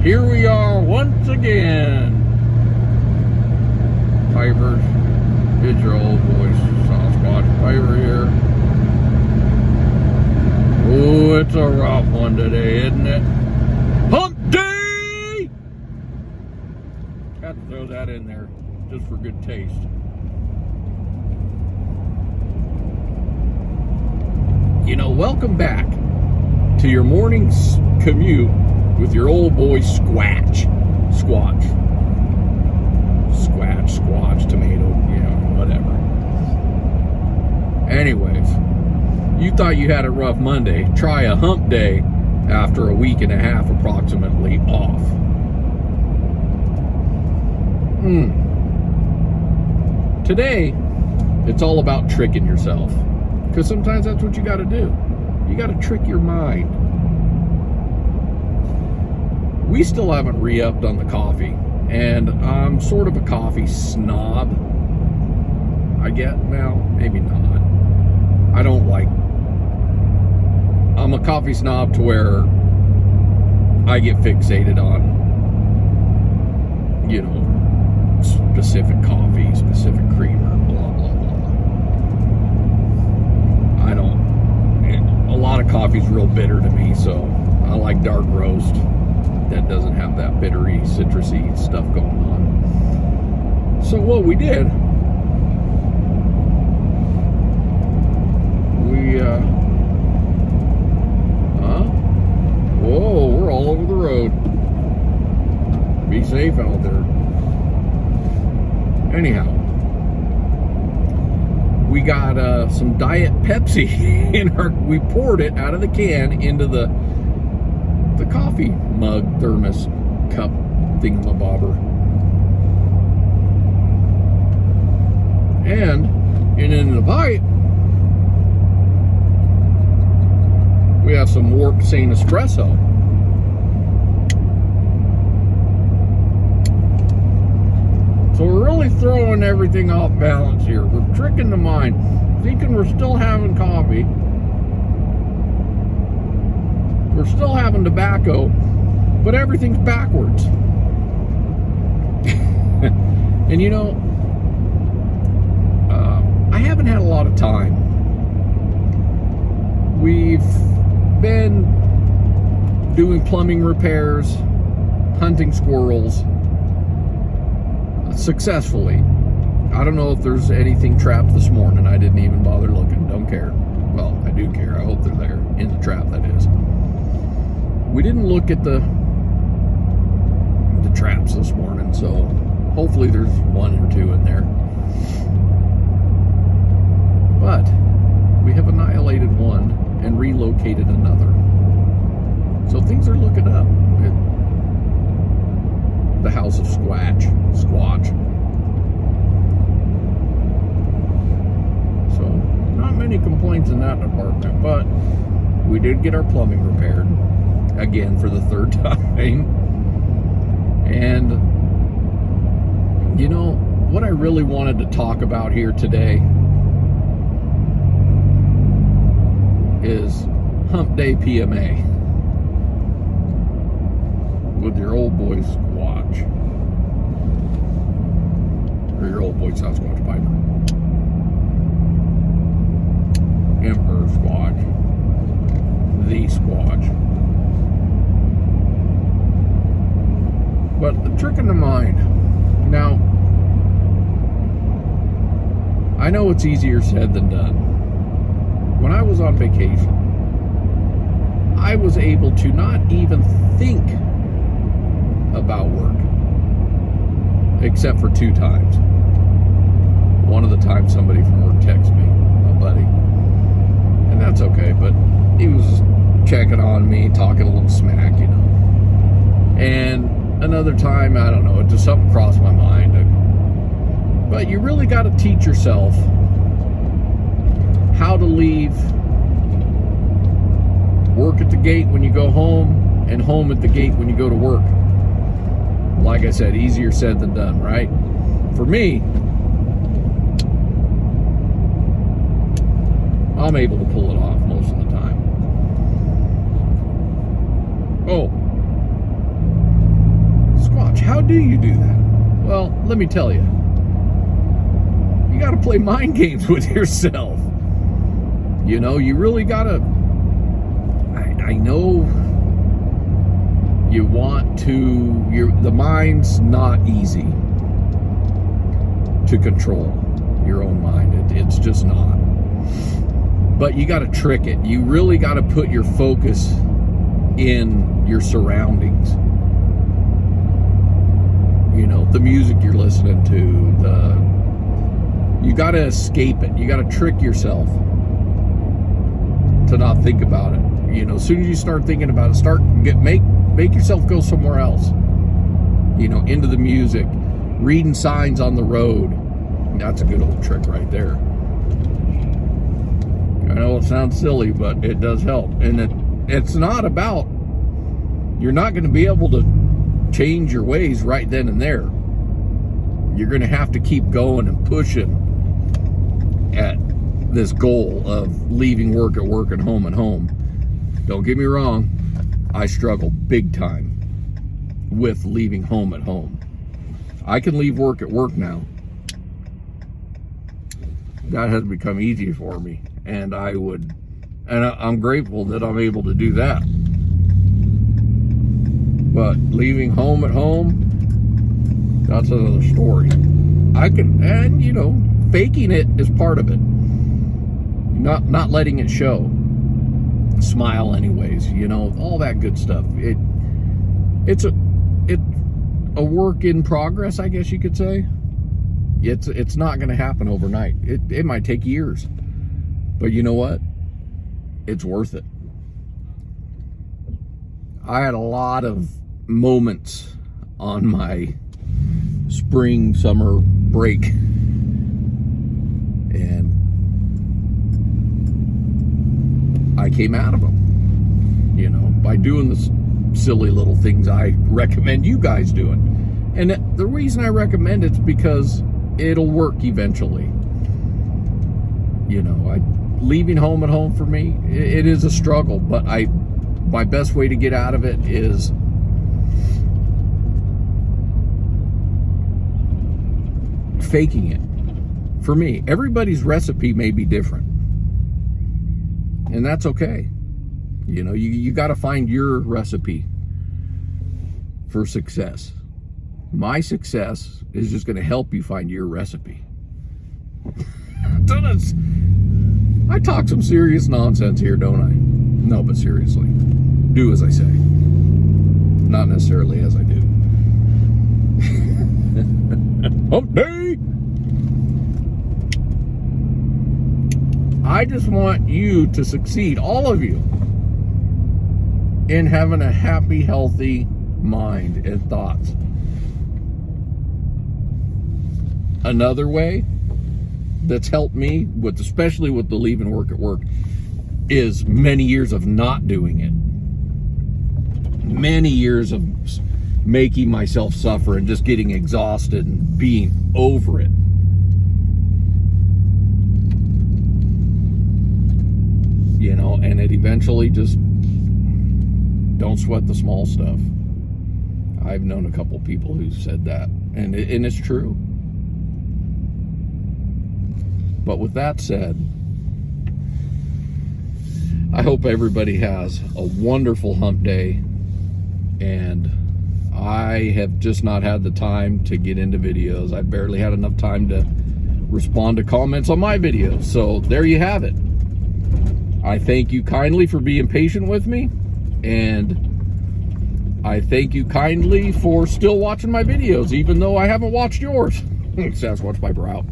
Here we are once again. Pipers, it's your old boy Sasquatch Piper here. Oh, it's a rough one today, isn't it? Hump Day! Got to throw that in there just for good taste. You know, welcome back to your morning commute with your old boy Squatch. Squatch, tomato, whatever. Anyways, you thought you had a rough Monday. Try a hump day after a week and a half approximately off. Today, it's all about tricking yourself. Because sometimes that's what you got to do. You got to trick your mind. We still haven't re-upped on the coffee. And I'm sort of a coffee snob. I get, well, maybe not. I'm a coffee snob to where I get fixated on, specific coffee, specific creamer, blah, blah, blah. A lot of coffee's real bitter to me, so I like dark roast that doesn't have that bittery, citrusy stuff going on. So what we did, whoa, we're all over the road. Be safe out there. Anyhow, we got some Diet Pepsi we poured it out of the can into the coffee mug, thermos, cup, thingamabobber. And in the bite, we have some warped St. Espresso. So we're really throwing everything off balance here. We're tricking the mind, thinking we're still having coffee. We're still having tobacco, but everything's backwards. And I haven't had a lot of time. We've been doing plumbing repairs, hunting squirrels successfully. I don't know if there's anything trapped this morning. I didn't even bother looking. Don't care. Well, I do care. I hope they're there. In the trap, that is. We didn't look at the traps this morning, so hopefully there's one or two in there. But we have annihilated one and relocated another. So things are looking up at the house of Squatch. So not many complaints in that department, but we did get our plumbing repaired. Again, for the third time. And what I really wanted to talk about here today is Hump Day PMA with your old boy Squatch, or your old boy Sasquatch Piper, Emperor Squatch, the Squatch. But the trick in the mind. Now, I know it's easier said than done. When I was on vacation, I was able to not even think about work. Except for 2 times. One of the times somebody from work texted me, a buddy. And that's okay, but he was checking on me, talking a little smack, And another time, I don't know, it just something crossed my mind. But you really got to teach yourself how to leave work at the gate when you go home and home at the gate when you go to work. Like I said, easier said than done, right? For me, I'm able to pull it off most of the time. Oh, do you do that? Well, let me tell you. You got to play mind games with yourself. You know, you really got to... I know you want to... The mind's not easy to control, your own mind. It's just not. But you got to trick it. You really got to put your focus in your surroundings. You know, the music you're listening to, you got to escape it. You got to trick yourself to not think about it. You know, as soon as you start thinking about it, make yourself go somewhere else. You know, into the music, reading signs on the road. That's a good old trick right there. I know it sounds silly, but it does help. And it's not about, you're not going to be able to change your ways right then and there. You're going to have to keep going and pushing at this goal of leaving work at work and home. Don't get me wrong, I struggle big time with leaving home at home. I can leave work at work now. That has become easier for me, and I'm grateful that I'm able to do that. But leaving home at home, that's another story. And you know, faking it is part of it. Not letting it show. Smile anyways, you know, all that good stuff. It's a work in progress, I guess you could say. It's not going to happen overnight. It might take years, but you know what? It's worth it. I had a lot of moments on my spring, summer break, and I came out of them, you know, by doing the silly little things I recommend you guys doing. And the reason I recommend it's because it'll work eventually. You know, leaving home at home for me, it is a struggle, but my best way to get out of it is faking it. For me, everybody's recipe may be different, and that's okay. You know, you got to find your recipe for success. My success is just going to help you find your recipe. I talk some serious nonsense here, don't I? No, but seriously, do as I say, not necessarily as I do. Hump Day! I just want you to succeed, all of you, in having a happy, healthy mind and thoughts. Another way that's helped me, especially with the leaving work at work, is many years of not doing it. Many years of making myself suffer and just getting exhausted and being over it. You know, and it eventually just, don't sweat the small stuff. I've known a couple people who said that, and it's true. But with that said, I hope everybody has a wonderful hump day, and I have just not had the time to get into videos. I barely had enough time to respond to comments on my videos. So there you have it. I thank you kindly for being patient with me, and I thank you kindly for still watching my videos, even though I haven't watched yours. Sounds watch my brow.